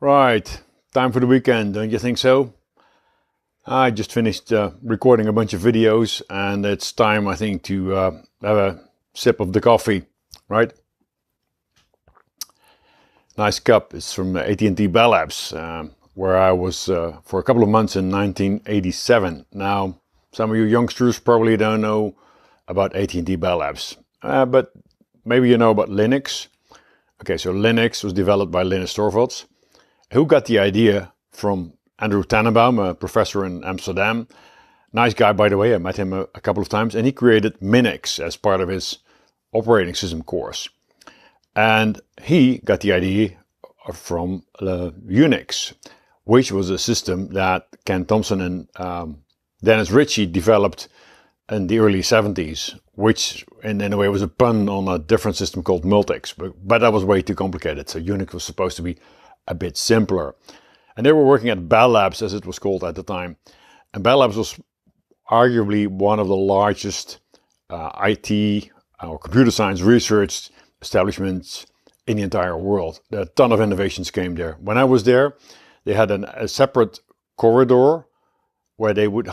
Right, time for the weekend, don't you think so? I just finished recording a bunch of videos and it's time, I think, to have a sip of the coffee, right? Nice cup. It's from AT&T Bell Labs, where I was for a couple of months in 1987. Now, some of you youngsters probably don't know about AT&T Bell Labs, but maybe you know about Linux. Okay, so Linux was developed by Linus Torvalds, who got the idea from Andrew Tannenbaum, a professor in Amsterdam. Nice guy, by the way. I met him a couple of times, and he created Minix as part of his operating system course. And he got the idea from Unix, which was a system that Ken Thompson and Dennis Ritchie developed in the early 70s, which in a way was a pun on a different system called Multics, but that was way too complicated. So Unix was supposed to be a bit simpler. And they were working at Bell Labs, as it was called at the time. And Bell Labs was arguably one of the largest IT or computer science research establishments in the entire world. A ton of innovations came there. When I was there, they had a separate corridor where they would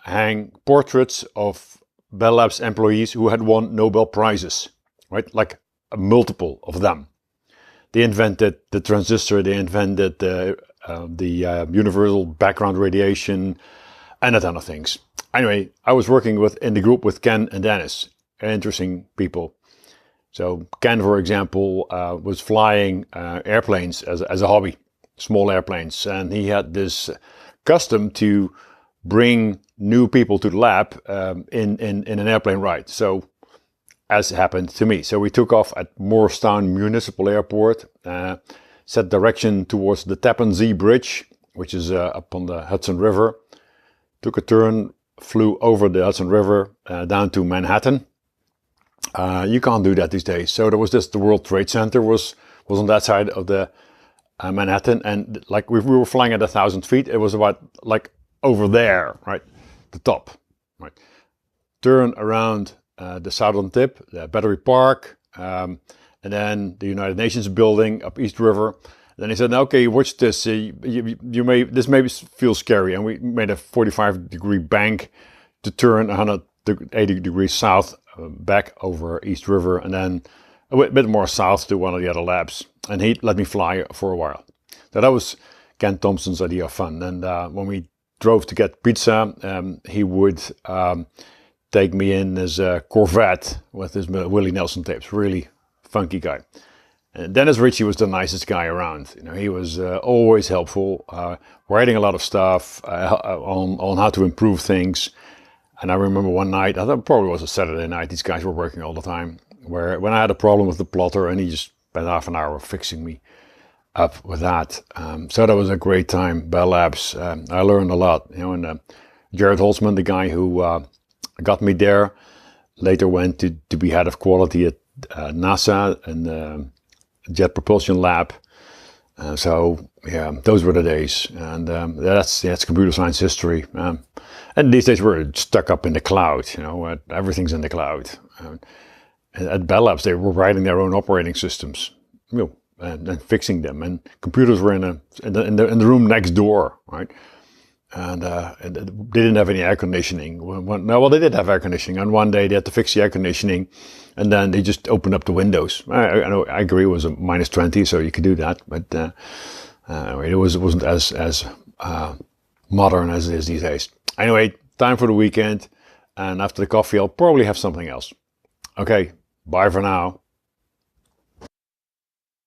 hang portraits of Bell Labs employees who had won Nobel Prizes, right? Like a multiple of them. They invented the transistor, they invented the universal background radiation, and a ton of things. Anyway, I was working in the group with Ken and Dennis, interesting people. So Ken, for example, was flying airplanes as a hobby, small airplanes, and he had this custom to bring new people to the lab in an airplane ride. So, as happened to me. So we took off at Morristown Municipal Airport, set direction towards the Tappan Zee Bridge, which is up on the Hudson River. Took a turn, flew over the Hudson River down to Manhattan. You can't do that these days. So there was the World Trade Center was on that side of the Manhattan, and like we were flying at 1,000 feet. It was about like over there, right, the top, right. Turn around the southern tip, the Battery Park, and then the United Nations building up East River. Then he said, "Okay, watch this. This may feel scary," and we made a 45-degree bank to turn 180 degrees south. Back over East River and then a bit more south to one of the other labs, and he let me fly for a while. So that was Ken Thompson's idea of fun. And when we drove to get pizza, he would take me in his Corvette with his Willie Nelson tapes. Really funky guy. And Dennis Ritchie was the nicest guy around. You know, he was always helpful, writing a lot of stuff on how to improve things. And I remember one night, I thought it probably was a Saturday night, these guys were working all the time, when I had a problem with the plotter and he just spent half an hour fixing me up with that. So that was a great time, Bell Labs. I learned a lot, you know, and Jared Holtzman, the guy who got me there, later went to be head of quality at NASA and the Jet Propulsion Lab. So yeah, those were the days, and that's computer science history. And these days we're stuck up in the cloud, you know, everything's in the cloud. At Bell Labs, they were writing their own operating systems, you know, and fixing them. And computers were in the room next door, right? And they didn't have any air conditioning. Well, they did have air conditioning. And one day they had to fix the air conditioning, and then they just opened up the windows. I agree, it was a -20, so you could do that, but anyway, it wasn't as modern as it is these days. Anyway, time for the weekend, and after the coffee, I'll probably have something else. Okay, bye for now.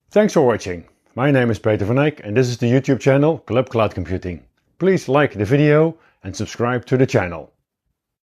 Thanks for watching. My name is Peter van Eyck, and this is the YouTube channel Club Cloud Computing. Please like the video and subscribe to the channel.